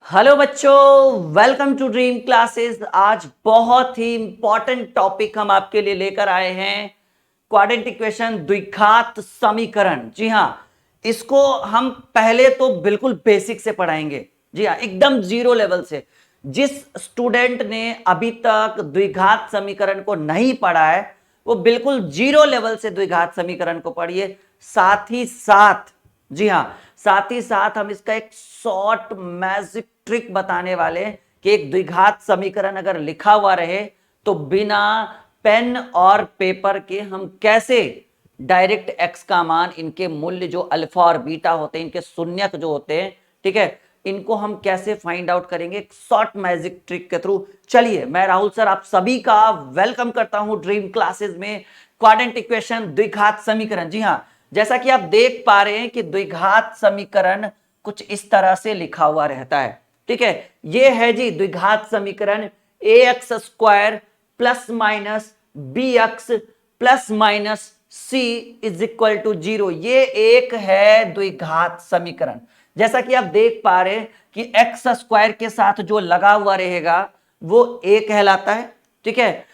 Hello बच्चों, welcome to dream classes. आज बहुत ही इंपॉर्टेंट टॉपिक हम आपके लिए लेकर आए हैं, क्वाड्रेंट इक्वेशन, द्विघात समीकरण। जी हाँ, इसको हम पहले तो बिल्कुल बेसिक से पढ़ाएंगे। जी हाँ, एकदम जीरो लेवल से। जिस स्टूडेंट ने अभी तक द्विघात समीकरण को नहीं पढ़ा है वो बिल्कुल जीरो लेवल से द्विघात समीकरण को पढ़िए। साथ ही साथ, जी हाँ, साथ ही साथ हम इसका एक शॉर्ट मैजिक ट्रिक बताने वाले हैं कि एक द्विघात समीकरण अगर लिखा हुआ रहे तो बिना पेन और पेपर के हम कैसे डायरेक्ट एक्स का मान, इनके मूल्य जो अल्फा और बीटा होते हैं, इनके शून्यक जो होते हैं, ठीक है, इनको हम कैसे फाइंड आउट करेंगे एक शॉर्ट मैजिक ट्रिक के थ्रू। चलिए, मैं राहुल सर आप सभी का वेलकम करता हूं ड्रीम क्लासेस में। क्वाड्रेंट इक्वेशन, द्विघात समीकरण। जी हाँ, जैसा कि आप देख पा रहे हैं कि द्विघात समीकरण कुछ इस तरह से लिखा हुआ रहता है। ठीक है, ये है जी द्विघात समीकरण, A X square plus minus B x plus minus C is equal to zero. ये एक है द्विघात समीकरण। जैसा कि आप देख पा रहे हैं कि एक्स स्क्वायर के साथ जो लगा हुआ रहेगा वो ए कहलाता है। ठीक है,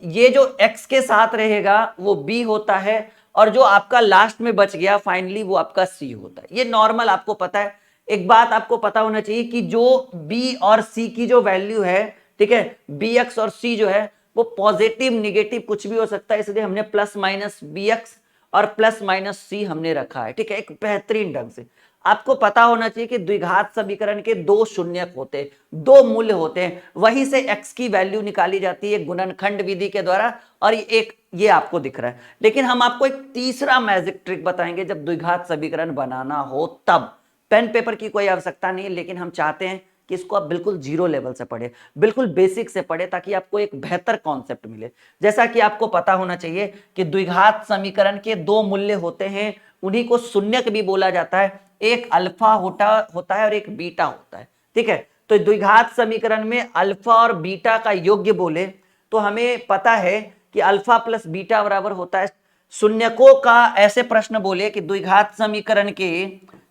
ये जो x के साथ रहेगा वो b होता है, और जो आपका लास्ट में बच गया फाइनली वो आपका c होता है। ये नॉर्मल आपको पता है। एक बात आपको पता होना चाहिए कि जो b और c की जो वैल्यू है, ठीक है, bx और c जो है वो पॉजिटिव निगेटिव कुछ भी हो सकता है, इसलिए हमने प्लस माइनस bx और प्लस माइनस c हमने रखा है। ठीक है, एक बेहतरीन ढंग से आपको पता होना चाहिए कि द्विघात समीकरण के दो शून्यक होते हैं, दो मूल्य होते हैं, वहीं से x की वैल्यू निकाली जाती है गुणनखंड विधि के द्वारा, और ये आपको दिख रहा है। लेकिन हम आपको एक तीसरा मैजिक ट्रिक बताएंगे जब द्विघात समीकरण बनाना हो तब। पेन पेपर की कोई आवश्यकता नहीं है, लेकिन हम चाहते हैं कि इसको आप बिल्कुल जीरो लेवल से पढ़े, बिल्कुल बेसिक से पढ़े, ताकि आपको एक बेहतर कॉन्सेप्ट मिले। जैसा कि आपको पता होना चाहिए कि द्विघात समीकरण के दो मूल्य होते हैं, उन्हीं को शून्यक भी बोला जाता है। एक अल्फा होता है और एक बीटा होता है। ठीक है, तो द्विघात समीकरण में अल्फा और बीटा का योग्य बोले तो हमें पता है कि अल्फा प्लस बीटा बराबर होता है शून्यकों का। ऐसे प्रश्न बोले कि द्विघात समीकरण के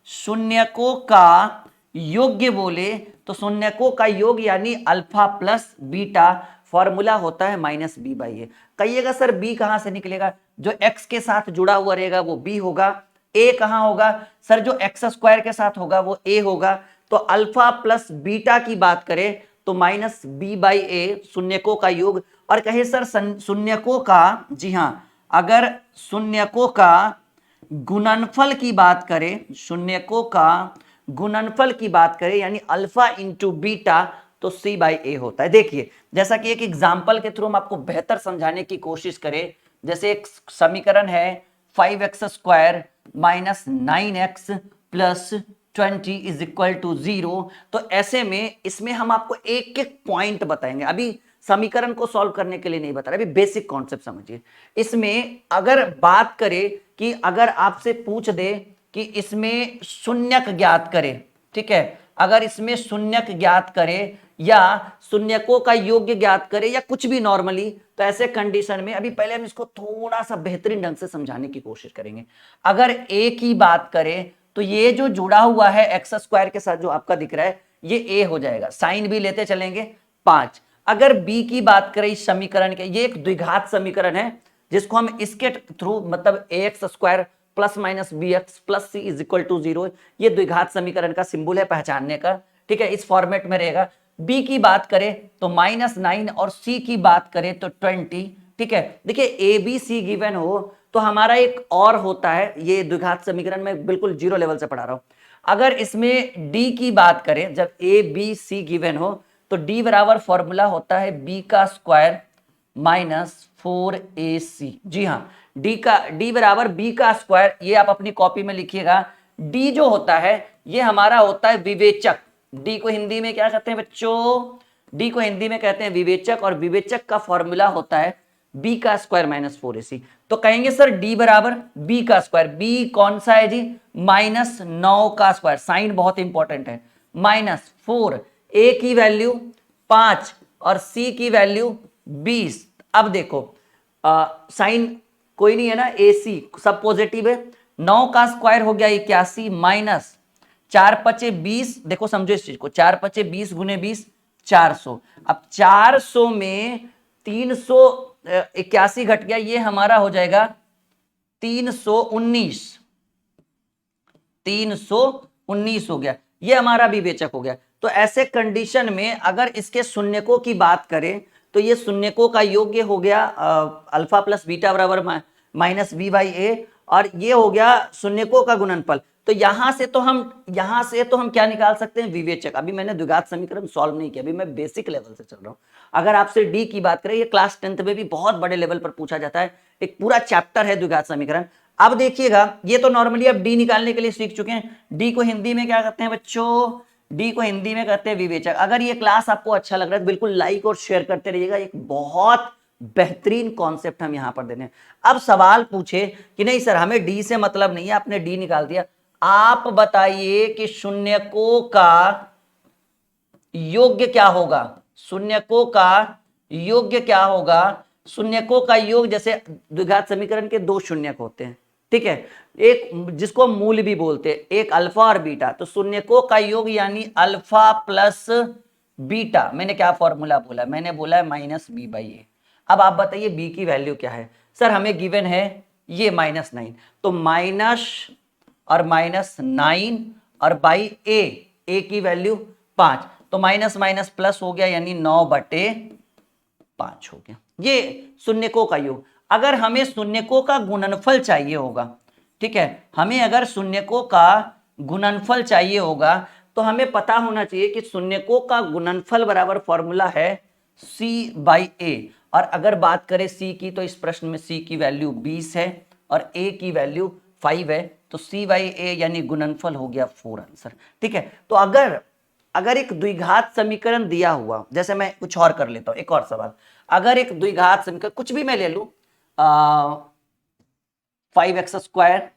शून्यकों का योग्य बोले तो शून्यकों का योग यानी अल्फा प्लस बीटा फॉर्मूला होता है माइनस बी बाई ए। कहिएगा सर बी कहां से निकलेगा? जो एक्स के साथ जुड़ा हुआ रहेगा वो बी होगा। ए कहां होगा? सर जो एक्स स्क्वायर के साथ होगा वो ए होगा। तो अल्फा प्लस बीटा की बात करें तो माइनस बी बाई ए शून्यकों का योग। और कहे सर शून्यकों का, जी हां, अगर शून्यकों का गुणनफल की बात करें, शून्यकों का गुणनफल की बात करें यानी अल्फा इंटू बीटा, तो सी बाई ए होता है। देखिए, जैसा कि एक एग्जाम्पल के थ्रू हम आपको बेहतर समझाने की कोशिश करें। जैसे एक समीकरण है 5x square minus 9x plus 20 is equal to 0। तो ऐसे में इसमें हम आपको एक एक पॉइंट बताएंगे। अभी समीकरण को सॉल्व करने के लिए नहीं बता रहे, अभी बेसिक कॉन्सेप्ट समझिए। इसमें अगर बात करें कि अगर आपसे पूछ दे कि इसमें शून्यक ज्ञात करें, ठीक है, अगर इसमें शून्यक ज्ञात करें या शून्यकों का योग्य ज्ञात करें या कुछ भी नॉर्मली, तो ऐसे कंडीशन में अभी पहले हम इसको थोड़ा सा बेहतरीन ढंग से समझाने की कोशिश करेंगे। अगर ए की बात करें तो ये जो जुड़ा हुआ है एक्स स्क्वायर के साथ जो आपका दिख रहा है ये ए हो जाएगा, साइन भी लेते चलेंगे 5। अगर बी की बात करें इस समीकरण के, ये एक द्विघात समीकरण है जिसको हम इसके थ्रू मतलब A X square plus minus B x plus C is equal to 0, ये द्विघात समीकरण का सिंबल है पहचानने का। ठीक है, इस फॉर्मेट में रहेगा। बी की बात करें तो -9 और सी की बात करें तो 20। ठीक है, देखिए ए बी सी गिवन हो तो हमारा एक और होता है, ये द्विघात समीकरण में बिल्कुल जीरो लेवल से पढ़ा रहा हूं। अगर इसमें डी की बात करें, जब ए बी सी गिवन हो तो डी बराबर फॉर्मूला होता है बी का स्क्वायर माइनस 4ac। जी हाँ, डी बराबर बी का स्क्वायर, ये आप अपनी कॉपी में लिखिएगा। डी जो होता है ये हमारा होता है विवेचक। डी को हिंदी में क्या कहते हैं बच्चों? डी को हिंदी में कहते हैं विवेचक, और विवेचक का फॉर्मूला होता है बी का स्क्वायर माइनस 4ac। तो कहेंगे सर डी बराबर बी का स्क्वायर, बी कौन सा है जी? -9 का स्क्वायर, साइन बहुत इंपॉर्टेंट है, -4, ए की वैल्यू 5 और सी की वैल्यू 20। अब देखो साइन कोई नहीं है ना, ए सी सब पॉजिटिव है। 9 का स्क्वायर हो गया 81 माइनस 4 पचे 20, देखो समझो इस चीज को, 4 पचे 20 गुने 20 400। अब 400 में 381 घट गया, ये हमारा हो जाएगा 319, 319 हो गया, ये हमारा विवेचक हो गया। तो ऐसे कंडीशन में अगर इसके शून्यकों की बात करें तो ये शून्यकों का योग्य हो गया अल्फा प्लस बीटा बराबर माइनस बी बाई ए, और ये हो गया शून्यकों का गुणनफल। तो यहां से तो हम क्या निकाल सकते हैं, विवेचक। अभी मैंने द्विघात समीकरण सॉल्व नहीं किया, अभी मैं बेसिक लेवल से चल रहा हूं। अगर आपसे डी की बात करें, ये क्लास 10th में भी बहुत बड़े लेवल पर पूछा जाता है, एक पूरा चैप्टर है द्विघात समीकरण। अब देखिएगा, ये तो नॉर्मली अब डी निकालने के लिए सीख चुके हैं। डी को हिंदी में क्या कहते हैं बच्चों, डी को हिंदी में कहते हैं विवेचक। अगर ये क्लास आपको अच्छा लग रहा है तो बिल्कुल लाइक और शेयर करते रहिएगा, एक बहुत बेहतरीन कॉन्सेप्ट हम यहां पर दे रहे हैं। अब सवाल पूछे कि नहीं सर हमें डी से मतलब नहीं है, आपने डी निकाल दिया, आप बताइए कि शून्यकों का योग्य क्या होगा, शून्यकों का योग्य क्या होगा। शून्यकों का योग, जैसे द्विघात समीकरण के दो शून्यक होते हैं, ठीक है, एक जिसको मूल भी बोलते हैं, एक अल्फा और बीटा। तो शून्यकों का योग यानी अल्फा प्लस बीटा, मैंने क्या फॉर्मूला बोला, मैंने बोला माइनस बी बाई ए। अब आप बताइए बी की वैल्यू क्या है। सर हमें गिवन है ये -9, तो माइनस और -9 और बाई ए की वैल्यू 5, तो माइनस माइनस प्लस हो गया यानी 9/5 हो गया। ये शून्यकों का योग। अगर हमें शून्यकों का गुणनफल चाहिए होगा, ठीक है, हमें अगर शून्यकों का गुणनफल चाहिए होगा तो हमें पता होना चाहिए कि शून्यकों का गुणनफल बराबर फॉर्मूला है c बाई ए। और अगर बात करें c की, तो इस प्रश्न में c की वैल्यू 20 है और a की वैल्यू 5 है, तो c बाई ए यानी गुणनफल हो गया 4 आंसर, ठीक है। तो अगर एक द्विघात समीकरण दिया हुआ, जैसे मैं कुछ और कर लेता हूं, एक और सवाल, अगर एक द्विघात समीकरण कुछ भी मैं ले लूं, 5x²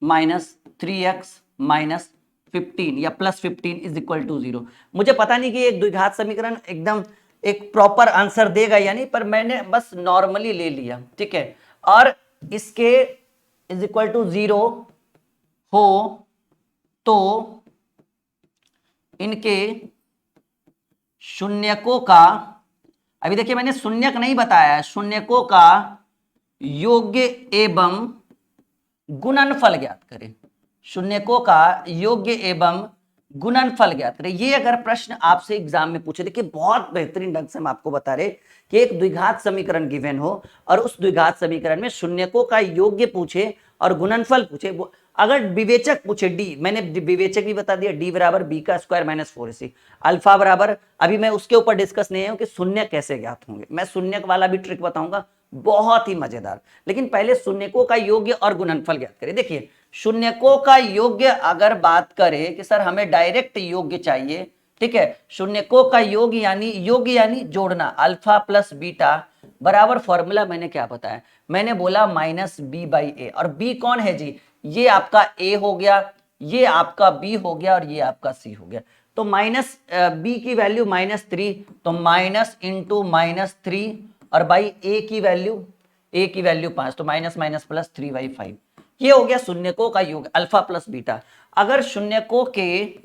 माइनस 3x माइनस 15 या प्लस 15 इज इक्वल टू 0। मुझे पता नहीं कि एक द्विघात समीकरण एकदम एक प्रॉपर आंसर देगा या नहीं, पर मैंने बस नॉर्मली ले लिया, ठीक है। और इसके इज इक्वल टू 0 हो तो इनके शून्यकों का, अभी देखिए मैंने शून्यक नहीं बताया है, शून्यकों का योग्य एवं गुणनफल ज्ञात करें, शून्यकों का योग्य एवं गुणनफल ज्ञात करें। ये अगर प्रश्न आपसे एग्जाम में पूछे, देखिए बहुत बेहतरीन ढंग से हम आपको बता रहे कि एक द्विघात समीकरण गिवन हो और उस द्विघात समीकरण में शून्यकों का योग्य पूछे और गुणनफल पूछे। अगर विवेचक पूछे डी, मैंने विवेचक भी बता दिया, डी बराबर बी का स्क्वायर माइनस 4ac, अल्फा बराबर, अभी मैं उसके ऊपर डिस्कस नहीं है कि शून्य कैसे ज्ञात होंगे, मैं शून्यक वाला भी ट्रिक बताऊंगा, बहुत ही मजेदार। लेकिन पहले शून्यकों का योग्य और गुणनफल ज्ञात करें। देखिए शून्यकों का योग्य अगर बात करें कि सर हमें डायरेक्ट योग्य चाहिए, ठीक है, शून्यकों का योग्य यानी जोड़ना, अल्फा प्लस बीटा बराबर फॉर्मूला मैंने क्या बताया, मैंने बोला माइनस बी बाई ए। और बी कौन है जी, ये आपका ए हो गया, ये आपका बी हो गया और ये आपका सी हो गया। तो माइनस बी की वैल्यू -3, तो माइनस इंटू -3 और बाई ए की वैल्यू 5, तो माइनस माइनस प्लस 3/5। ये हो गया शून्यकों का योग अल्फा प्लस बीटा। अगर शून्यकों के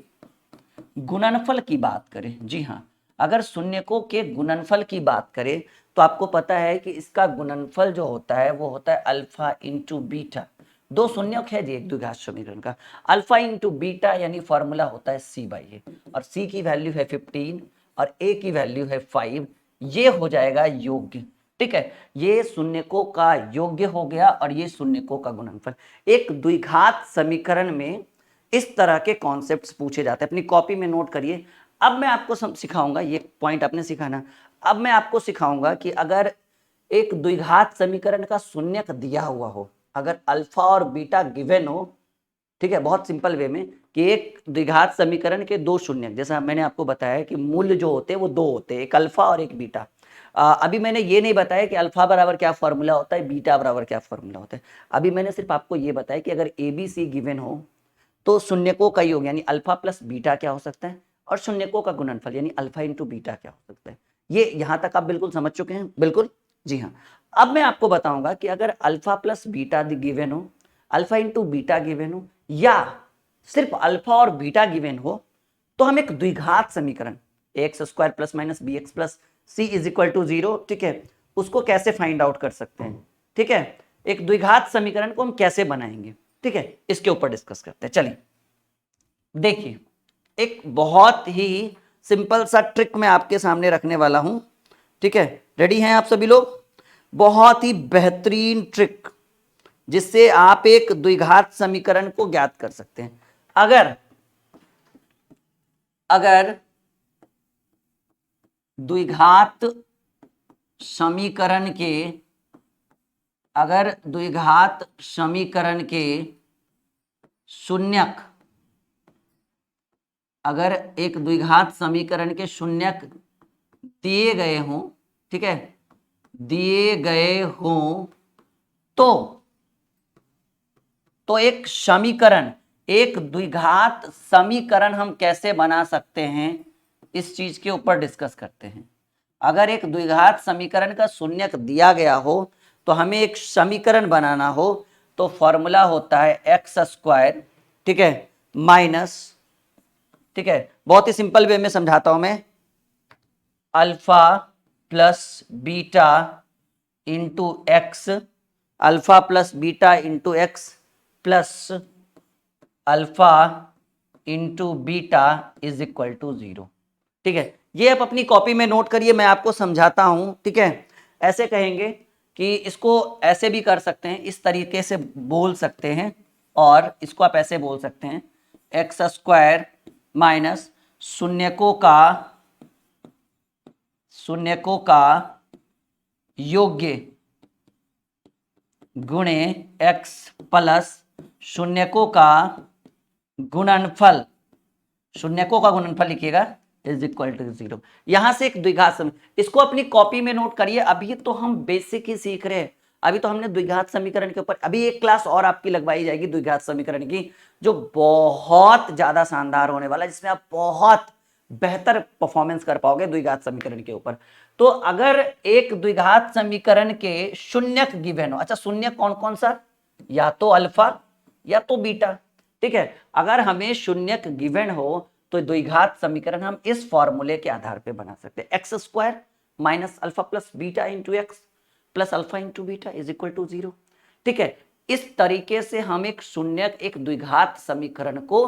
गुणनफल की बात करें, जी हाँ, अगर शून्यकों के गुणनफल की बात करें तो आपको पता है कि इसका गुणनफल जो होता है वो होता है अल्फा इंटू बीटा। दो शून्यक है जी एक द्विघात समीकरण का, अल्फा इंटू बीटा यानी फॉर्मूला होता है c बाई ए, और c की वैल्यू है 15 और a की वैल्यू है 5। ये हो जाएगा योग्य, ठीक है, ये शून्यकों का योग्य हो गया और ये शून्यकों का गुणनफल। एक द्विघात समीकरण में इस तरह के कॉन्सेप्ट्स पूछे जाते हैं, अपनी कॉपी में नोट करिए। अब मैं आपको सिखाऊंगा, ये पॉइंट आपने सिखाना, अब मैं आपको सिखाऊंगा कि अगर एक द्विघात समीकरण का शून्यक दिया हुआ हो, अगर अल्फा और बीटा गिवन हो, ठीक है, बहुत सिंपल वे में कि एक द्विघात समीकरण के दो शून्यक, जैसा मैंने आपको बताया कि मूल्य जो होते हैं वो दो होते हैं, एक अल्फा और एक बीटा। अभी मैंने ये नहीं बताया कि अल्फा बराबर क्या फॉर्मूला होता है, बीटा बराबर क्या फॉर्मूला होता है। अभी मैंने सिर्फ आपको ये बताया कि अगर ए बी सी गिवन हो तो शून्यकों का योग यानी अल्फा प्लस बीटा क्या हो सकता है, और शून्यकों का गुणनफल यानी अल्फा इंटू बीटा क्या हो सकता है। ये यहां तक आप बिल्कुल समझ चुके हैं, बिल्कुल, जी हाँ। अब मैं आपको बताऊंगा कि अगर अल्फा प्लस बीटा गिवन हो, अल्फा इंटू बीटा गिवन हो, या सिर्फ अल्फा और बीटा गिवन हो तो हम एक द्विघात समीकरण x square plus minus B x plus C is equal to 0, ठीक है, उसको कैसे फाइंड आउट कर सकते हैं, ठीक है, एक द्विघात समीकरण को हम कैसे बनाएंगे, ठीक है, इसके ऊपर डिस्कस करते हैं। चलिए देखिए, एक बहुत ही सिंपल सा ट्रिक मैं आपके सामने रखने वाला हूं, ठीक है, रेडी हैं आप सभी लोग? बहुत ही बेहतरीन ट्रिक जिससे आप एक द्विघात समीकरण को ज्ञात कर सकते हैं। अगर द्विघात समीकरण के शून्यक, अगर एक द्विघात समीकरण के शून्यक दिए गए हों, ठीक है, दिए गए हों तो एक समीकरण, एक द्विघात समीकरण हम कैसे बना सकते हैं, इस चीज के ऊपर डिस्कस करते हैं। अगर एक द्विघात समीकरण का शून्यक दिया गया हो तो हमें एक समीकरण बनाना हो तो फॉर्मूला होता है एक्स स्क्वायर, ठीक है, माइनस, ठीक है, बहुत ही सिंपल वे में समझाता हूं मैं, alpha plus beta into x, alpha plus beta into x plus alpha into beta is equal to 0, ठीक है। ये आप अपनी कॉपी में नोट करिए, मैं आपको समझाता हूं, ठीक है। ऐसे कहेंगे कि इसको ऐसे भी कर सकते हैं, इस तरीके से बोल सकते हैं, और इसको आप ऐसे बोल सकते हैं, एक्स स्क्वायर माइनस शून्यकों का योग्य गुणे एक्स प्लस शून्यकों का गुणनफल, शून्यकों का गुणनफल लिखिएगा, इज इक्वल टू 0। यहां से एक द्विघात समीकरण, इसको अपनी कॉपी में नोट करिए। अभी तो हम बेसिक ही सीख रहे हैं, अभी तो हमने द्विघात समीकरण के ऊपर, अभी एक क्लास और आपकी लगवाई जाएगी द्विघात समीकरण की, जो बहुत ज्यादा शानदार होने वाला है, जिसमें आप बहुत बेहतर परफॉर्मेंस कर पाओगे द्विघात समीकरण के ऊपर। तो अगर एक द्विघात समीकरण के शून्यक गिवन हो, अच्छा शून्यक कौन कौन सा, या तो अल्फा या तो बीटा, ठीक है, अगर हमें शून्यक गिवन हो तो द्विघात समीकरण हम इस फॉर्मूले के आधार पे बना सकते हैं, x square minus alpha plus beta into x plus alpha into beta is equal to 0, ठीक है। इस तरीके से हम एक शून्यक, एक द्विघात समीकरण को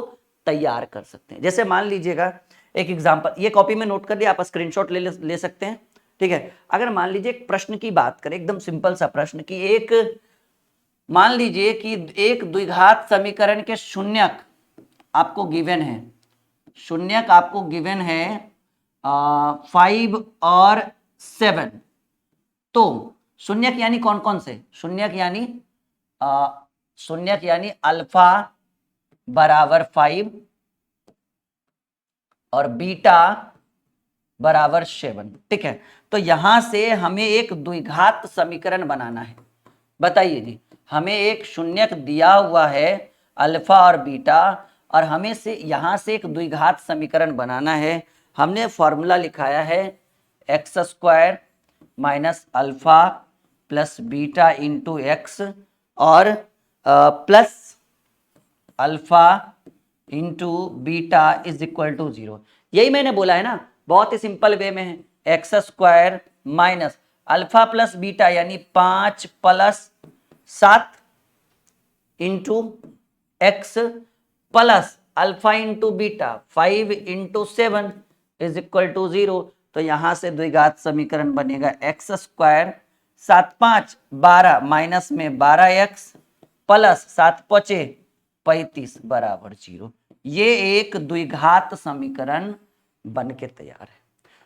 तैयार कर सकते हैं। जैसे मान लीजिएगा एक एग्जांपल, ये कॉपी में नोट कर लिया, आप स्क्रीनशॉट ले सकते हैं, ठीक है। अगर मान लीजिए एक प्रश्न की बात करें, एकदम सिंपल सा प्रश्न कि एक, मान लीजिए कि एक द्विघात समीकरण के शून्यक आपको गिवन है, शून्यक आपको गिवन है 5 और 7, तो शून्यक यानी कौन कौन से शून्यक, यानी अल्फा बराबर 5 और बीटा बराबर 7, ठीक है। तो यहां से हमें एक द्विघात समीकरण बनाना है। बताइए जी, हमें एक शून्यक दिया हुआ है अल्फा और बीटा, और हमें से यहां से एक द्विघात समीकरण बनाना है। हमने फॉर्मूला लिखाया है x square minus alpha plus beta into X और plus alpha into beta is equal to 0। यही मैंने बोला है ना, बहुत ही सिंपल वे में है, x square minus alpha plus beta यानी 5 plus 7 into x plus alpha into beta 5 into 7 is equal to 0। तो यहां से द्विघात समीकरण बनेगा एक्स स्क्वायर 7 5 12 माइनस में 12x प्लस 7 5 35 बराबर 0। ये एक द्विघात समीकरण बन के तैयार है।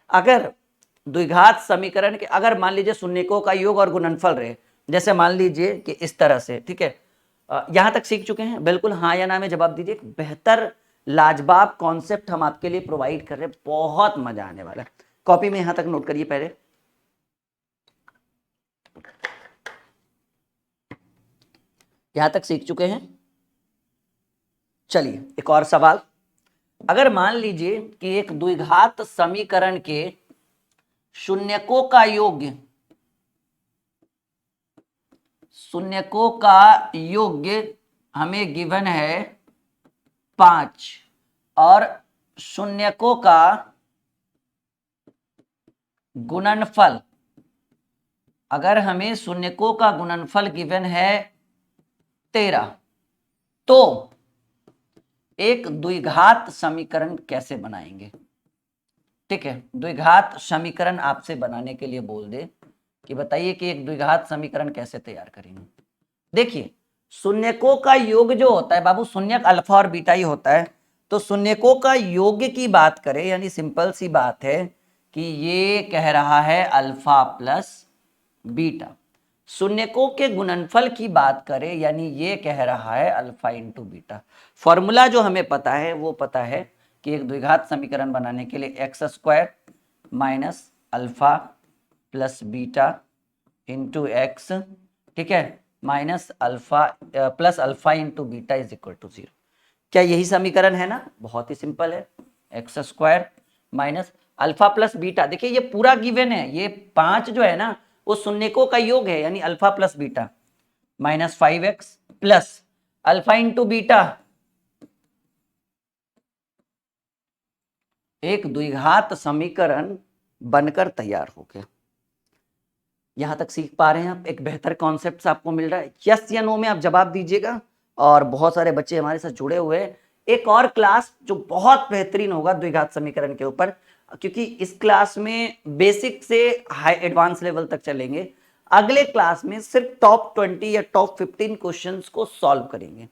अगर द्विघात समीकरण के, अगर मान लीजिए शून्यकों का योग और गुणनफल रहे, जैसे मान लीजिए कि इस तरह से, ठीक है, यहां तक सीख चुके हैं, बिल्कुल हाँ या ना में जवाब दीजिए। बेहतर लाजवाब कॉन्सेप्ट हम आपके लिए प्रोवाइड कर रहे हैं, बहुत मजा आने वाला है। कॉपी में यहां तक नोट करिए पहले, यहां तक सीख चुके हैं। चलिए एक और सवाल, अगर मान लीजिए कि एक द्विघात समीकरण के शून्यकों का योग्य, शून्यकों का योग्य हमें गिवन है 5 और शून्यकों का गुणनफल, अगर हमें शून्यकों का गुणनफल गिवन है 13, तो एक द्विघात समीकरण कैसे बनाएंगे। ठीक है, द्विघात समीकरण आपसे बनाने के लिए बोल दे कि बताइए कि एक द्विघात समीकरण कैसे तैयार करेंगे। देखिए, शून्यकों का योग जो होता है बाबू, शून्यक अल्फा और बीटा ही होता है, तो शून्यकों का योग की बात करें, यानी सिंपल सी बात है कि ये कह रहा है अल्फा प्लस बीटा। शून्यकों के गुणनफल की बात करें, यानी ये कह रहा है अल्फा इंटू बीटा। फॉर्मूला जो हमें पता है वो पता है कि एक द्विघात समीकरण बनाने के लिए x square minus alpha plus beta into x, ठीक है, minus alpha plus alpha into beta is equal to 0। क्या यही समीकरण है ना? बहुत ही सिंपल है, x square minus alpha plus beta. देखिए ये पूरा गिवन है, ये 5 जो है ना वो शून्यकों का योग है, यानी alpha plus beta minus 5x plus alpha into beta, एक द्विघात समीकरण बनकर तैयार हो गया। यहां तक सीख पा रहे हैं आप? एक बेहतर कॉन्सेप्ट आपको मिल रहा है? यस या नो में आप जवाब दीजिएगा। और बहुत सारे बच्चे हमारे साथ जुड़े हुए हैं। एक और क्लास जो बहुत बेहतरीन होगा द्विघात समीकरण के ऊपर, क्योंकि इस क्लास में बेसिक से हाई एडवांस लेवल तक चलेंगे। अगले क्लास में सिर्फ टॉप 20 या टॉप 15 क्वेश्चंस को सॉल्व करेंगे।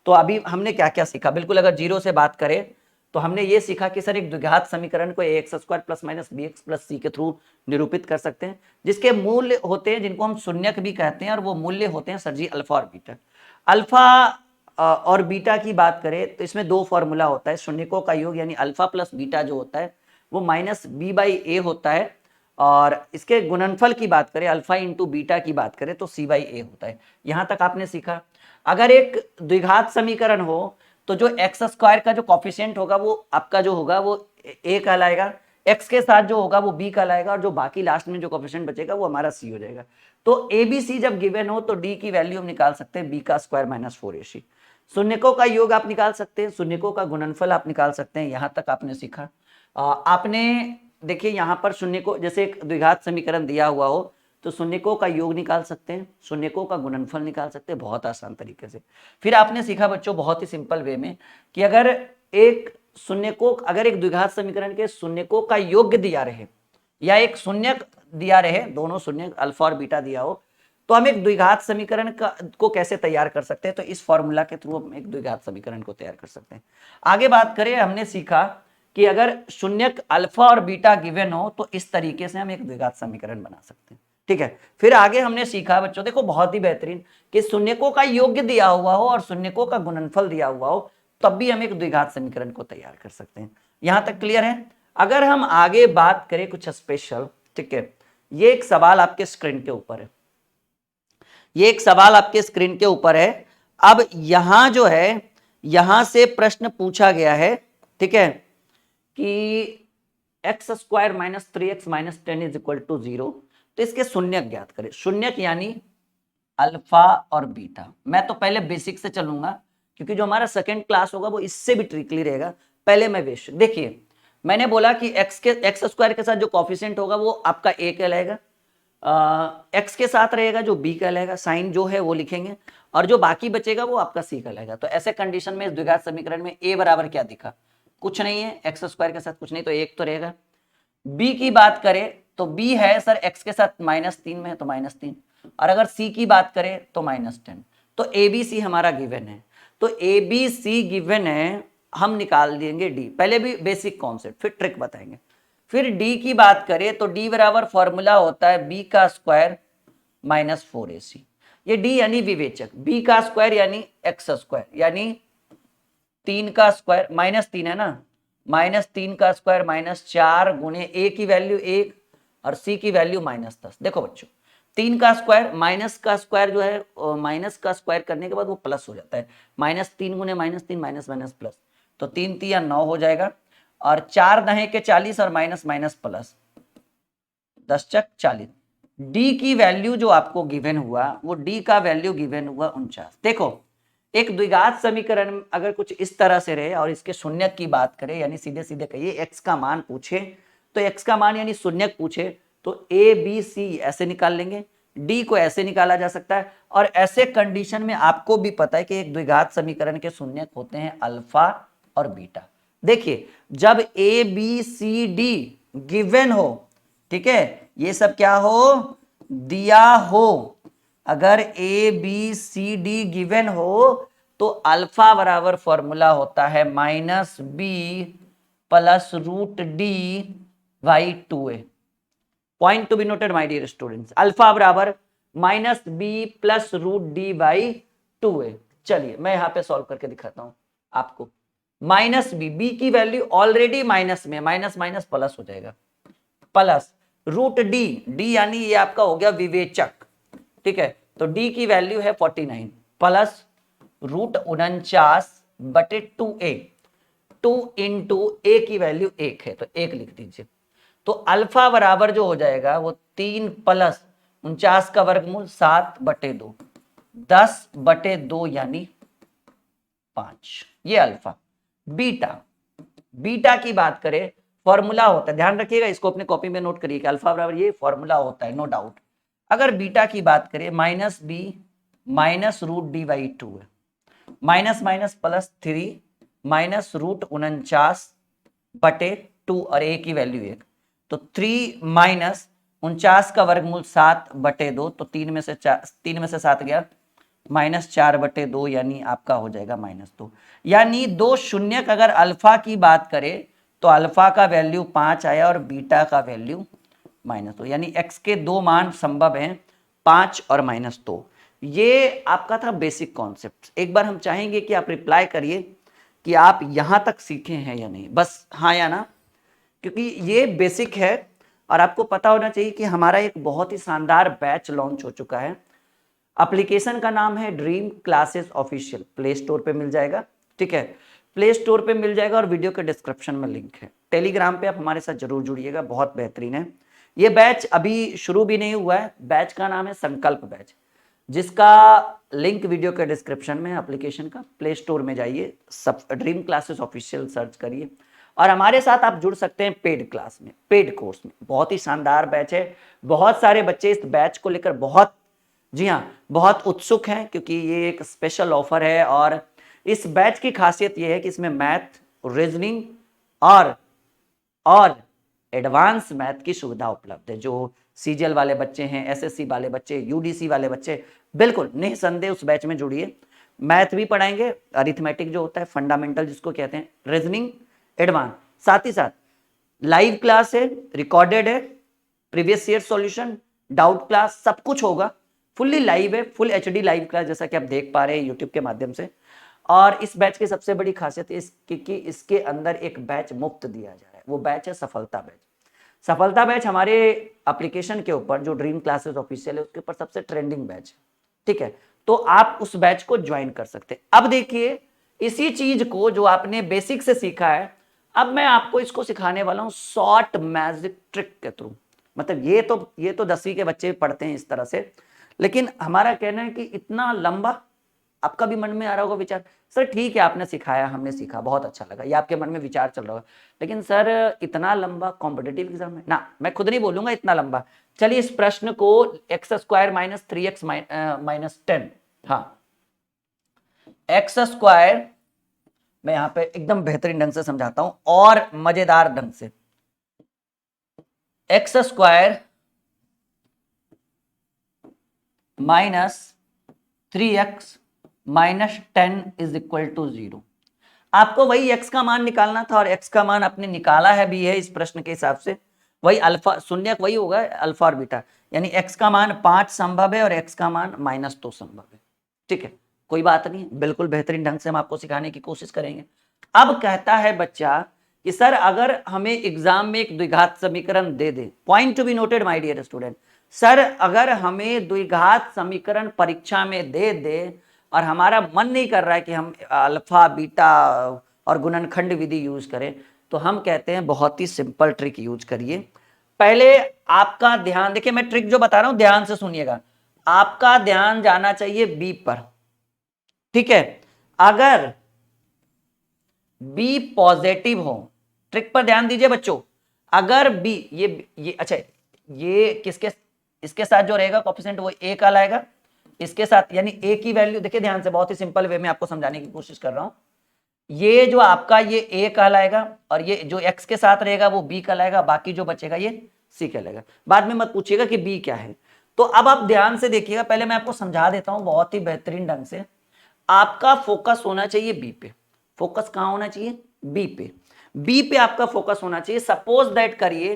तो अभी हमने क्या क्या सीखा, बिल्कुल अगर जीरो से बात करें तो हमने ये सीखा कि सर एक द्विघात समीकरण को ax square plus minus bx plus c के थ्रू निरूपित कर सकते हैं, जिसके मूल्य होते हैं, जिनको हम शून्यक भी कहते हैं, और वो मूल्य होते हैं सर जी अल्फा और बीटा। अल्फा और बीटा की बात करें तो इसमें दो फॉर्मूला होता है, शून्यकों का योग यानी अल्फा प्लस बीटा जो होता है वो माइनस बी बाई ए होता है, और इसके गुणनफल की बात करें अल्फा इंटू बीटा की बात करें तो सी बाई ए होता है। यहां तक आपने सीखा। अगर एक द्विघात समीकरण हो तो जो एक्स स्क्वायर का जो कॉफिशिएंट होगा वो आपका जो होगा वो ए कहलाएगा, एक्स के साथ जो होगा वो बी कहलाएगा, और जो बाकी लास्ट में जो कॉफिशिएंट बचेगा वो हमारा सी हो जाएगा। तो ए बी सी जब गिवन हो तो डी की वैल्यू हम निकाल सकते हैं बी का स्क्वायर माइनस 4ac। शून्यकों का योग आप निकाल सकते हैं, शून्यकों का गुणनफल आप निकाल सकते हैं। यहां तक आपने सीखा। आपने देखिए यहां पर शून्यकों, जैसे एक द्विघात समीकरण दिया हुआ हो तो शून्यकों का योग निकाल सकते हैं, शून्यकों का गुणनफल निकाल सकते हैं, बहुत आसान तरीके से। फिर आपने सीखा बच्चों बहुत ही सिंपल वे में कि अगर एक द्विघात समीकरण के शून्यकों का योग दिया रहे या एक शून्यक दिया रहे, दोनों शून्यक अल्फा और बीटा दिया हो, तो हम एक द्विघात समीकरण को कैसे तैयार कर सकते हैं। तो इस फॉर्मूला के थ्रू हम एक द्विघात समीकरण को तैयार कर सकते हैं। आगे बात करें, हमने सीखा कि अगर शून्यक अल्फा और बीटा गिवन हो तो इस तरीके से हम एक द्विघात समीकरण बना सकते हैं। ठीक है, फिर आगे हमने सीखा बच्चों, देखो बहुत ही बेहतरीन, कि शून्यकों का योग दिया हुआ हो और शून्यकों का गुणनफल दिया हुआ हो तब भी हम एक द्विघात समीकरण को तैयार कर सकते हैं। यहां तक क्लियर है? अगर हम आगे बात करें कुछ स्पेशल, ठीक है, ये एक सवाल आपके स्क्रीन के ऊपर है, ये एक सवाल आपके स्क्रीन के ऊपर है। अब यहां जो है, यहां से प्रश्न पूछा गया है, ठीक है, कि x square minus 3x minus 10 is equal to 0, तो इसके शून्यक ज्ञात करें। शून्यक यानी अल्फा और बीटा। मैं तो पहले बेसिक से चलूंगा क्योंकि जो हमारा सेकंड क्लास होगा वो इससे भी ट्रिकली रहेगा। पहले मैं बेसिक, देखिए मैंने बोला कि एक्स स्क्वायर के साथ जो कॉफिशिएंट होगा वो आपका ए कहलाएगा, एक्स के साथ रहेगा जो बी कहलाएगा, साइन जो है वो लिखेंगे, और जो बाकी बचेगा वो आपका सी कहलाएगा। तो ऐसे कंडीशन में इस द्विघात समीकरण में ए बराबर क्या दिखा, कुछ नहीं है, एक्स स्क्वायर के साथ कुछ नहीं, तो एक तो रहेगा। बी की बात करें तो बी है सर एक्स के साथ -3 में है तो -3, और अगर सी की बात करें तो -10। तो ए बी सी हमारा गिवन है, तो ए बी सी गिवन है, हम निकाल देंगे डी। पहले भी बेसिक कॉन्सेप्ट, फिर ट्रिक बताएंगे। फिर डी की बात करें तो डी बराबर फॉर्मूला होता है बी का स्क्वायर माइनस 4ac। ये डी यानी विवेचक, बी का स्क्वायर यानी एक्स स्क्वायर, यानी 3 का स्क्वायर, -3 है ना, -3 का स्क्वायर -4 गुणे ए की वैल्यू 1 और सी की वैल्यू -10। देखो बच्चों, 3 का स्क्वायर, माइनस का स्क्वायर जो है, माइनस का स्क्वायर करने के बाद वो प्लस हो जाता है, -3 गुणे -3 माइनस माइनस प्लस, तो 3 3 9 हो जाएगा, और 4 दहे के 40 और माइनस माइनस प्लस 10 चक 40। डी की वैल्यू जो आपको गिवन हुआ वो डी का वैल्यू गिवन हुआ 49। देखो एक द्विघात समीकरण अगर कुछ इस तरह से रहे और इसके शून्यक की बात करें, यानी सीधे सीधे कहिए एक्स का मान पूछे, तो एक्स का मान यानी शून्यक पूछे तो ए बी सी ऐसे निकाल लेंगे, डी को ऐसे निकाला जा सकता है। और ऐसे कंडीशन में आपको भी पता है कि एक द्विघात समीकरण के शून्यक होते हैं अल्फा और बीटा। देखिए जब a b c d given हो, ठीक है, ये सब क्या हो, दिया हो, अगर a b c d given हो तो अल्फा बराबर फॉर्मूला होता है -b plus √d/2a। Point to be noted my dear students, alpha बराबर -b प्लस √d/2a। चलिए मैं यहां पे सॉल्व करके दिखाता हूं आपको। -b की वैल्यू ऑलरेडी माइनस में, माइनस माइनस प्लस हो जाएगा, प्लस √d यानी ये आपका हो गया विवेचक, ठीक है, तो d की वैल्यू है 49 प्लस √49/2a, 2 इंटू a की वैल्यू 1 है तो 1 लिख दीजिए। तो अल्फा बराबर जो हो जाएगा वो 3 प्लस 49 का वर्गमूल 7/2, 10/2 यानी 5, ये अल्फा। बीटा की बात करें, फॉर्मूला होता है, ध्यान रखिएगा इसको अपने कॉपी में नोट करिए कि अल्फा बराबर ये फॉर्मूला होता है, नो डाउट। अगर बीटा की बात करें -b माइनस √d/2 है, माइनस माइनस प्लस 3 माइनस √49/2 और a की वैल्यू 1, तो 3 माइनस 49 का वर्गमूल 7/2, तो 3 में से 7 गया, -4/2 यानी आपका हो जाएगा -2। यानी दो शून्यक अगर अल्फा की बात करें तो अल्फा का वैल्यू 5 आया और बीटा का वैल्यू -2, यानी x के दो मान संभव हैं 5 और -2। ये आपका था बेसिक कॉन्सेप्ट। एक बार हम चाहेंगे कि आप रिप्लाई करिए कि आप यहां तक सीखे हैं या नहीं, बस हाँ या ना, क्योंकि ये बेसिक है और आपको पता होना चाहिए कि हमारा एक बहुत ही शानदार बैच लॉन्च हो चुका है। एप्लीकेशन का नाम है dream classes official, play store पे मिल जाएगा, ठीक है, प्ले स्टोर पे मिल जाएगा और वीडियो के डिस्क्रिप्शन में लिंक है। टेलीग्राम पे आप हमारे साथ जरूर जुड़िएगा, बहुत बेहतरीन है। ये बैच अभी शुरू भी नहीं हुआ है, बैच का नाम है संकल्प बैच, जिसका लिंक वीडियो के डिस्क्रिप्शन में है। एप्लीकेशन का प्ले स्टोर में जाइए, सब ड्रीम क्लासेस ऑफिशियल सर्च करिए और हमारे साथ आप जुड़ सकते हैं पेड क्लास में, पेड कोर्स में। बहुत ही शानदार बैच है, बहुत सारे बच्चे इस बैच को लेकर बहुत, जी हाँ, बहुत उत्सुक हैं, क्योंकि ये एक स्पेशल ऑफर है। और इस बैच की खासियत ये है कि इसमें मैथ, रीजनिंग और एडवांस मैथ की सुविधा उपलब्ध है। जो सीजीएल वाले बच्चे हैं, एसएससी वाले बच्चे, यूडीसी वाले बच्चे, बिल्कुल निसंदेह उस बैच में जुड़िए। मैथ भी पढ़ाएंगे, अरिथमेटिक जो होता है फंडामेंटल जिसको कहते हैं, रीजनिंग, एडवांस, साथ ही साथ लाइव क्लास है, रिकॉर्डेड है, previous year solution, doubt class, सब कुछ होगा, फुल्ली लाइव है, फुल एचडी लाइव क्लास जैसा कि आप देख पा रहे हैं यूट्यूब के माध्यम से। और इस बैच की सबसे बड़ी खासियत इसकी कि इसके अंदर एक बैच मुफ्त दिया जा रहा है, वो बैच है सफलता बैच। सफलता बैच हमारे एप्लीकेशन के ऊपर जो ड्रीम क्लासेस ऑफिशियल है उसके ऊपर सबसे ट्रेंडिंग बैच है, ठीक है, तो आप उस बैच को ज्वाइन कर सकते हैं। अब देखिए इसी चीज को जो आपने बेसिक से सीखा है, अब मैं आपको इसको सिखाने वाला हूं शॉर्ट मैजिक ट्रिक के थ्रू। मतलब ये तो 10वीं के बच्चे पढ़ते हैं इस तरह से, लेकिन हमारा कहना है कि इतना लंबा, आपका भी मन में आ रहा होगा विचार, सर ठीक है आपने सिखाया, हमने सीखा, बहुत अच्छा लगा, ये आपके मन में विचार चल रहा होगा, लेकिन सर इतना लंबा कॉम्पिटिटिव एग्जाम है ना, मैं खुद नहीं बोलूंगा इतना लंबा। चलिए इस प्रश्न को x² - 3x - 10, हाँ x², मैं यहां पे एकदम बेहतरीन ढंग से समझाता हूं और मजेदार ढंग से। x² - 3x - 10 = 0। आपको वही x का मान निकालना था और x का मान आपने निकाला है भी है इस प्रश्न के हिसाब से। वही अल्फा शून्यक वही होगा अल्फा और बीटा, यानी x का मान 5 संभव है और x का मान -2 संभव है, ठीक है, कोई बात नहीं, बिल्कुल बेहतरीन ढंग से हम आपको सिखाने की कोशिश करेंगे। अब कहता है बच्चा कि सर अगर हमें एग्जाम में एक द्विघात समीकरण दे दे, point to be noted my dear student, sir अगर हमें द्विघात समीकरण परीक्षा में दे दे और हमारा मन नहीं कर रहा है कि हम अल्फा बीटा और गुणनखंड विधि यूज करें, तो हम कहते हैं बहुत ही सिंपल ट्रिक यूज करिए। पहले आपका ध्यान देखिए, मैं ट्रिक जो बता रहा हूं ध्यान से सुनिएगा, आपका ध्यान जाना चाहिए बी पर, ठीक है, अगर बी पॉजिटिव हो, ट्रिक पर ध्यान दीजिए बच्चों, अगर बी ये अच्छा, ये किसके, इसके साथ जो रहेगा कोएफिशिएंट वो ए का लाएगा, इसके साथ यानी ए की वैल्यू देखिए ध्यान से, बहुत ही सिंपल वे में आपको समझाने की कोशिश कर रहा हूं। ये जो आपका ये ए कहलाएगा और ये जो एक्स के साथ रहेगा वो बी कहलाएगा, बाकी जो बचेगा ये सी कहलाएगा। बाद में मत पूछिएगा कि बी क्या है। तो अब आप ध्यान से देखिएगा, पहले मैं आपको समझा देता हूं बहुत ही बेहतरीन ढंग से। आपका फोकस होना चाहिए बी पे। फोकस कहां होना चाहिए? बी पे। बी पे आपका फोकस होना चाहिए। सपोज दैट करिए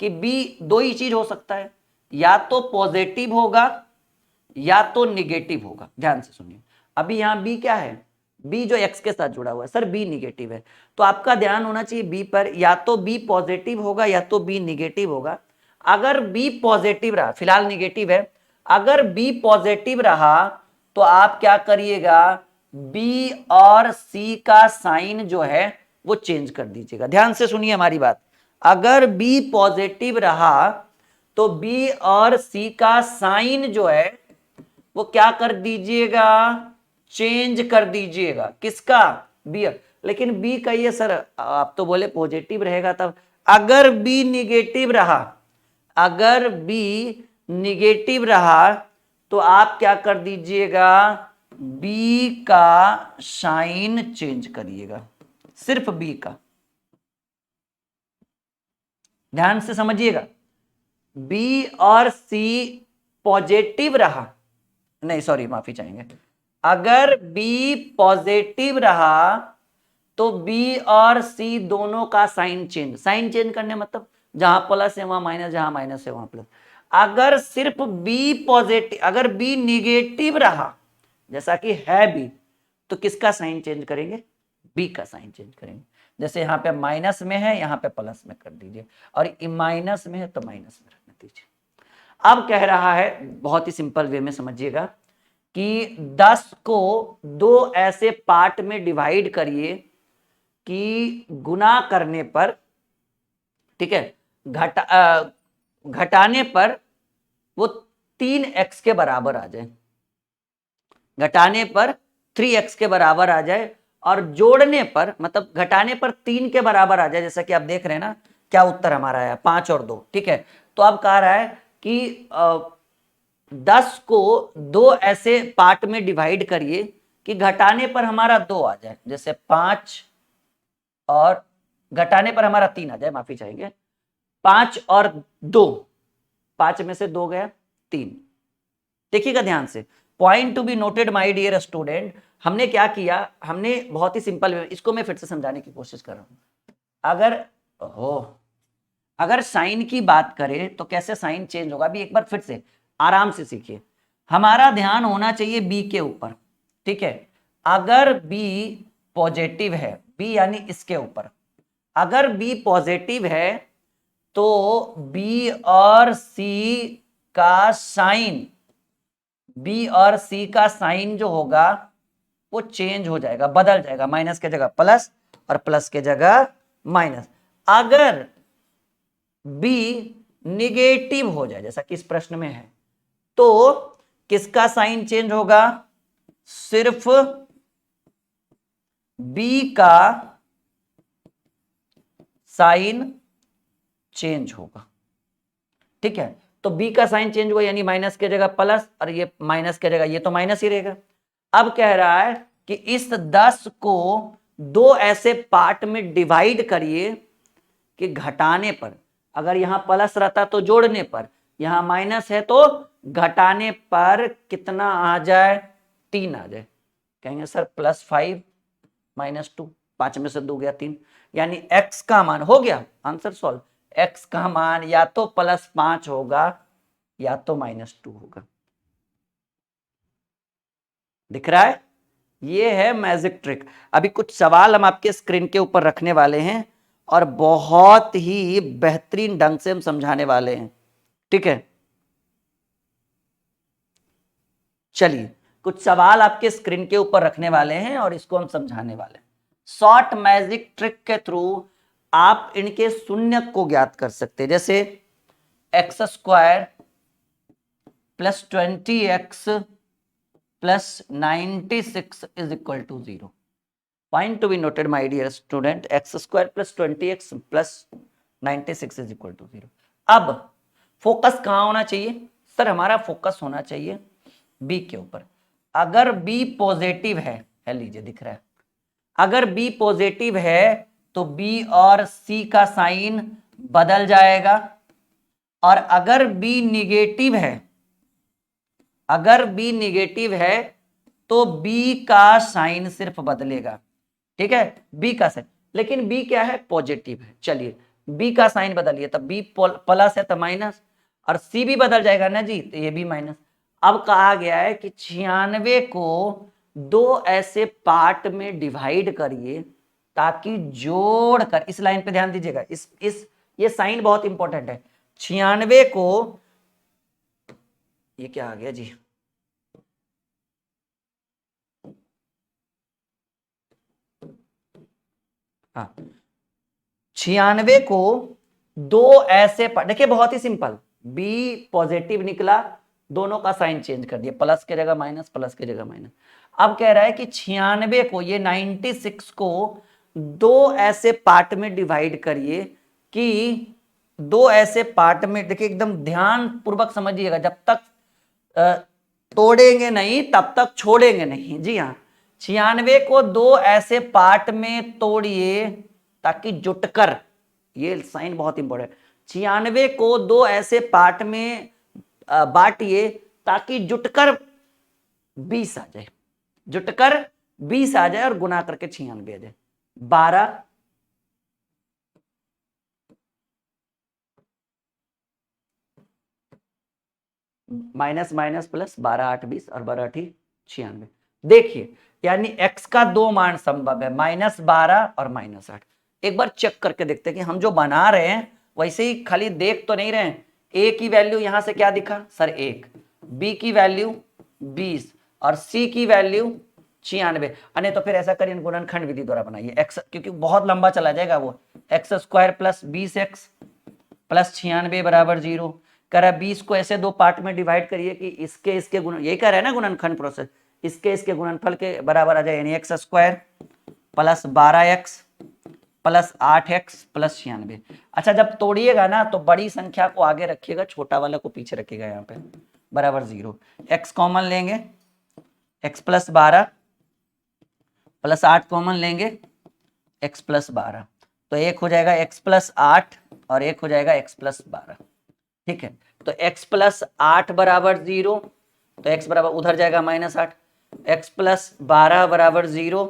कि बी दो ही चीज हो सकता है, या तो पॉजिटिव होगा या तो निगेटिव होगा। ध्यान से सुनिए, अभी यहां बी क्या है? बी जो एक्स के साथ जुड़ा हुआ है, सर बी निगेटिव है, तो आपका ध्यान होना चाहिए बी पर, या तो बी पॉजिटिव होगा या तो बी निगेटिव होगा। अगर बी पॉजिटिव रहा, फिलहाल निगेटिव है, अगर बी पॉजिटिव रहा तो आप क्या करिएगा, बी और सी का साइन जो है वो चेंज कर दीजिएगा। ध्यान से सुनिए हमारी बात, अगर बी पॉजिटिव रहा तो बी और सी का साइन जो है वो क्या कर दीजिएगा, चेंज कर दीजिएगा। किसका? बी। लेकिन बी कहिए सर, आप तो बोले पॉजिटिव रहेगा तब। अगर बी निगेटिव रहा, अगर बी निगेटिव रहा तो आप क्या कर दीजिएगा, बी का साइन चेंज करिएगा, सिर्फ बी का। ध्यान से समझिएगा, बी और सी पॉजिटिव रहा, नहीं सॉरी माफी चाहेंगे, अगर बी पॉजिटिव रहा तो बी और सी दोनों का साइन चेंज। साइन चेंज करने मतलब जहां प्लस है वहां माइनस, जहां माइनस है वहां प्लस। अगर सिर्फ बी पॉजिटिव, अगर बी निगेटिव रहा जैसा कि है बी, तो किसका साइन चेंज करेंगे? बी का साइन चेंज करेंगे। जैसे यहाँ पे माइनस में है, यहाँ पे प्लस में कर दीजिए, और माइनस में है तो माइनस में रखने दीजिए। अब कह रहा है, बहुत ही सिंपल वे में समझिएगा, कि 10 को दो ऐसे पार्ट में डिवाइड करिए कि गुना करने पर, ठीक है, घटाने पर वो 3x के बराबर आ जाए, घटाने पर 3x के बराबर आ जाए, और जोड़ने पर मतलब घटाने पर 3 के बराबर आ जाए। जैसा कि आप देख रहे हैं ना, क्या उत्तर हमारा आया, 5 और 2। ठीक है, तो अब कह रहा है कि 10 को दो ऐसे पार्ट में डिवाइड करिए कि घटाने पर हमारा 2 आ जाए, जैसे 5 और घटाने पर हमारा 3 आ जाए, माफी चाहेंगे, 5 और 2, 5 में से 2 गया 3। देखिएगा ध्यान से, point to be noted my dear student, हमने क्या किया, हमने बहुत ही सिंपल, इसको मैं फिर से समझाने की कोशिश कर रहा हूं। अगर साइन की बात करें तो कैसे साइन चेंज होगा, अभी एक बार फिर से आराम से सीखिए। हमारा ध्यान होना चाहिए बी के ऊपर, ठीक है। अगर बी पॉजिटिव है, बी यानी इसके ऊपर, अगर बी पॉजिटिव है तो बी और सी का साइन, बी और सी का साइन जो होगा वो चेंज हो जाएगा, बदल जाएगा, माइनस के जगह प्लस और प्लस के जगह माइनस। अगर बी निगेटिव हो जाए जैसा कि इस प्रश्न में है, तो किसका साइन चेंज होगा? सिर्फ बी का साइन चेंज होगा, ठीक है। तो बी का साइन चेंज हुआ यानी माइनस के जगह प्लस, और ये माइनस के जगह ये तो माइनस ही रहेगा। अब कह रहा है कि इस 10 को दो ऐसे पार्ट में डिवाइड करिए कि घटाने पर, अगर यहां प्लस रहता तो जोड़ने पर, यहां माइनस है तो घटाने पर कितना आ जाए? 3 आ जाए। कहेंगे सर +5 -2, 5 में से 2 गया 3, यानी x का मान हो गया आंसर सॉल्व। x का मान या तो +5 होगा या तो -2 होगा। दिख रहा है? ये है मैजिक ट्रिक। अभी कुछ सवाल हम आपके स्क्रीन के ऊपर रखने वाले हैं और बहुत ही बेहतरीन ढंग से हम समझाने वाले हैं, ठीक है। चलिए, कुछ सवाल आपके स्क्रीन के ऊपर रखने वाले हैं और इसको हम समझाने वाले हैं। शॉर्ट मैजिक ट्रिक के थ्रू आप इनके शून्य को ज्ञात कर सकते हैं। जैसे x² + 20x plus 96 is equal to 0। Point to be noted my dear student, x square plus 20x plus 96 is equal to 0। अब फोकस कहां होना चाहिए सर? हमारा फोकस होना चाहिए बी के ऊपर। अगर बी पॉजिटिव है लीजिए दिख रहा है, अगर बी पॉजिटिव है तो बी और सी का साइन बदल जाएगा, और अगर बी निगेटिव है, अगर बी निगेटिव है तो बी का साइन सिर्फ बदलेगा। ठीक है, बी का साइन, लेकिन बी क्या है? पॉजिटिव है। चलिए बी का साइन बदलिए, तब बी प्लस है तो माइनस, और सी भी बदल जाएगा ना जी, तो ये भी माइनस। अब कहा गया है कि 96 को दो ऐसे पार्ट में डिवाइड करिए ताकि जोड़कर, इस लाइन पे ध्यान दीजिएगा, इस ये साइन बहुत इंपॉर्टेंट है। 96 को, ये क्या आ गया जी, हाँ, 96 को दो ऐसे देखिए बहुत ही सिंपल, बी पॉजिटिव निकला, दोनों का साइन चेंज कर दिया, प्लस की जगह माइनस, प्लस की जगह माइनस। अब कह रहा है कि 96 को, ये 96 को दो ऐसे पार्ट में डिवाइड करिए कि दो ऐसे पार्ट में, देखिए एकदम ध्यान पूर्वक समझिएगा, जब तक तोड़ेंगे नहीं तब तक छोड़ेंगे नहीं। जी हाँ, 96 को दो ऐसे पार्ट में तोड़िए ताकि जुटकर, ये साइन बहुत इंपॉर्टेंट है, 96 को दो ऐसे पार्ट में बांटिए ताकि जुटकर 20 आ जाए, जुटकर 20 आ जाए और गुना करके 96 आ जाए। 12 माइनस माइनस प्लस, 12 8 20 और 12 8 96। देखिए यानी x का दो मान संभव है, -12 और -8। एक बार चेक करके देखते हैं कि हम जो बना रहे हैं वैसे ही खाली देख तो नहीं रहे हैं। a की वैल्यू यहां से क्या दिखा सर 1, b की वैल्यू 20 और c की वैल्यू 96। अने तो फिर ऐसा करिए, गुणनखंड विधि द्वारा बनाइए x, क्योंकि बहुत लंबा चला जाएगा वो, x square plus 20x plus 96 बराबर 0। कह रहा है 20 को ऐसे दो पार्ट में डिवाइड करिए कि इसके गुण, यही कह रहा है ना गुणनखंड प्रोसेस, इसके गुणनफल के बराबर आ जाए, यानी x square plus 12x plus 8x plus 96। अच्छा जब तोड़िएगा ना तो बड़ी संख्या को आगे रखिएगा, छोटा वाला को पीछे रखिएगा, यहाँ पे बराबर 0। x कॉमन लेंगे, x प्लस 12 प्लस 8 कॉमन लेंगे, x प्लस 12, तो एक हो जाएगा x प्लस 8 और एक हो जाएगा x प्लस 12। ठीक है, तो x प्लस 8 बराबर 0, तो x बराबर उधर जाएगा -8, x प्लस 12 बराबर 0,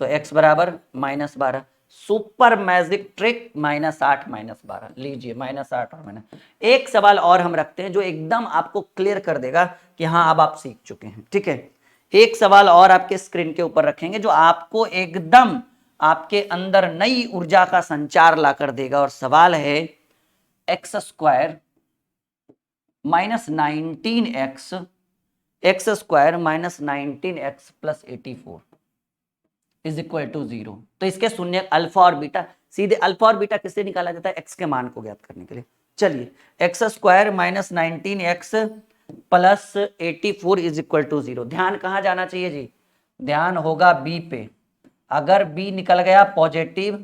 तो x बराबर -12। सुपर मैजिक ट्रिक, -8 -12, लीजिए -8 और माइनस। एक सवाल और हम रखते हैं जो एकदम आपको क्लियर कर देगा कि हाँ अब आप सीख चुके हैं। ठीक है, एक सवाल और आपके स्क्रीन के ऊपर रखेंगे जो आपको एकदम आपके अंदर नई ऊर्जा का संचार ला कर देगा, और सवाल है x square -19x x square -19x plus 84 is equal to 0। तो इसके शून्य अल्फा और बीटा, सीधे अल्फा और बीटा किससे निकाला जाता है? एक्स के मान को ज्ञात करने के लिए। चलिए x square -19x plus 84 is equal to 0। ध्यान कहाँ जाना चाहिए जी? ध्यान होगा बी पे। अगर बी निकल गया पॉजिटिव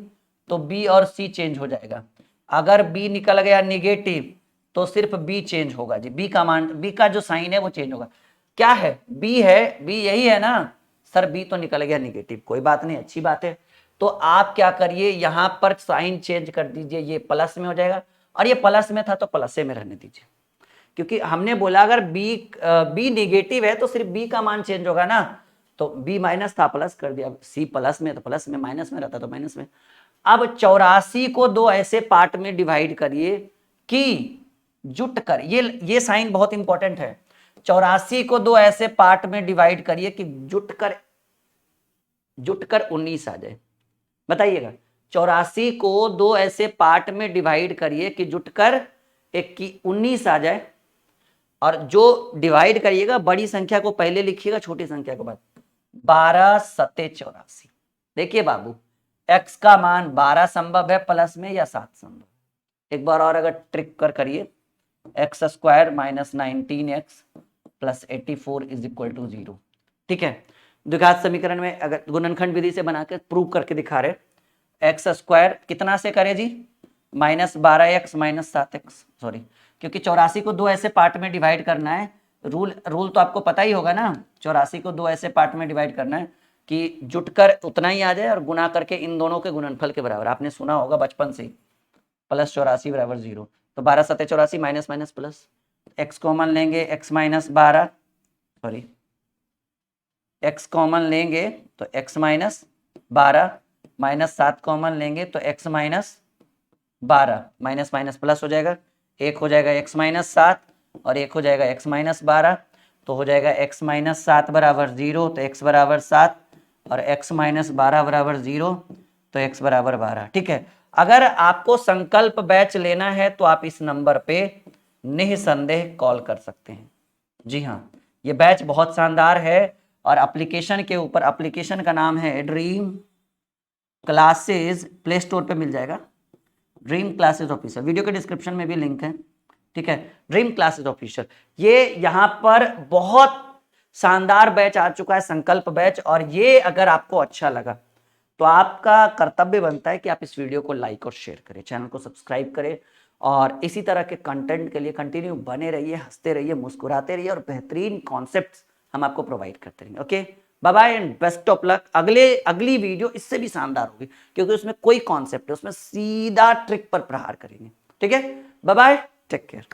तो बी और सी चेंज हो जाएगा, अगर बी निकल गया निगेटिव तो सिर्फ बी चेंज होगा जी, बी का मान, बी का जो साइन है वो चेंज होगा। क्या है? बी है, बी यही है ना सर, बी तो निकल गया निगेटिव, कोई बात नहीं, अच्छी बात है। तो आप क्या करिए, यहां पर साइन चेंज कर दीजिए, ये प्लस में हो जाएगा, और ये प्लस में था तो प्लस में रहने दीजिए, क्योंकि हमने बोला अगर बी निगेटिव है तो सिर्फ बी का मान चेंज होगा ना, तो बी माइनस था प्लस कर दिया, सी प्लस में तो प्लस में, माइनस में रहता तो माइनस में। अब 84 को दो ऐसे पार्ट में डिवाइड करिए कि जुट कर, ये साइन बहुत इंपॉर्टेंट है, 84 को दो ऐसे पार्ट में डिवाइड करिए कि जुटकर 19 आ जाए। बताइएगा, 84 को दो ऐसे पार्ट में डिवाइड करिए कि जुटकर 19 आ जाए, और जो डिवाइड करिएगा बड़ी संख्या को पहले लिखिएगा, छोटी संख्या को बाद। 12 सत्ते 84। देखिए बाबू, x का मान 12 संभव है प्लस में या 7 संभव। एक बार और अगर ट्रिक करिए, x square -19x plus 84 is equal to 0। ठीक है, द्विघात समीकरण में अगर गुणनखंड विधि से बना के प्रूव करके दिखा रहे, एक्स स्क्वायर कितना से करे जी, -12x -7x, सॉरी, क्योंकि 84 को दो ऐसे पार्ट में डिवाइड करना है। रूल तो आपको पता ही होगा ना, 84 को दो ऐसे पार्ट में डिवाइड करना है कि जुटकर उतना ही आ जाए और गुना करके इन दोनों के गुणनफल के बराबर, आपने सुना होगा बचपन से, +84 = 0। तो 12 × 7 = 84, minus minus plus, x common लेंगे, x -12, सॉरी x कॉमन लेंगे तो x -12, -7 कॉमन लेंगे तो x -12, माइनस माइनस प्लस हो जाएगा, एक हो जाएगा x -7 और एक हो जाएगा x -12, तो हो जाएगा x -7 = 0, तो x = 7 और x -12 = 0, तो x = 12। ठीक है, अगर आपको संकल्प बैच लेना है तो आप इस नंबर पे निसंदेह कॉल कर सकते हैं। जी हाँ, ये बैच बहुत शानदार है और एप्लीकेशन के ऊपर, एप्लीकेशन का नाम है ड्रीम क्लासेस, प्ले स्टोर पे मिल जाएगा, ड्रीम क्लासेस ऑफिसर, वीडियो के डिस्क्रिप्शन में भी लिंक है। ठीक है, ड्रीम क्लासेस ऑफिसर, ये यहाँ पर बहुत शानदार बैच आ चुका है, संकल्प बैच, और ये अगर आपको अच्छा लगा तो आपका कर्तव्य बनता है कि आप इस वीडियो को लाइक और शेयर करें, चैनल को सब्सक्राइब करें और इसी तरह के कंटेंट के लिए कंटिन्यू बने रहिए, हंसते रहिए, मुस्कुराते रहिए और बेहतरीन कॉन्सेप्ट्स हम आपको प्रोवाइड करते रहेंगे। Okay, bye bye and best of luck. अगली वीडियो इससे भी शानदार होगी क्योंकि उसमें कोई कॉन्सेप्ट है, उसमें सीधा ट्रिक पर प्रहार करेंगे। ठीक है, बाय बाय, टेक केयर।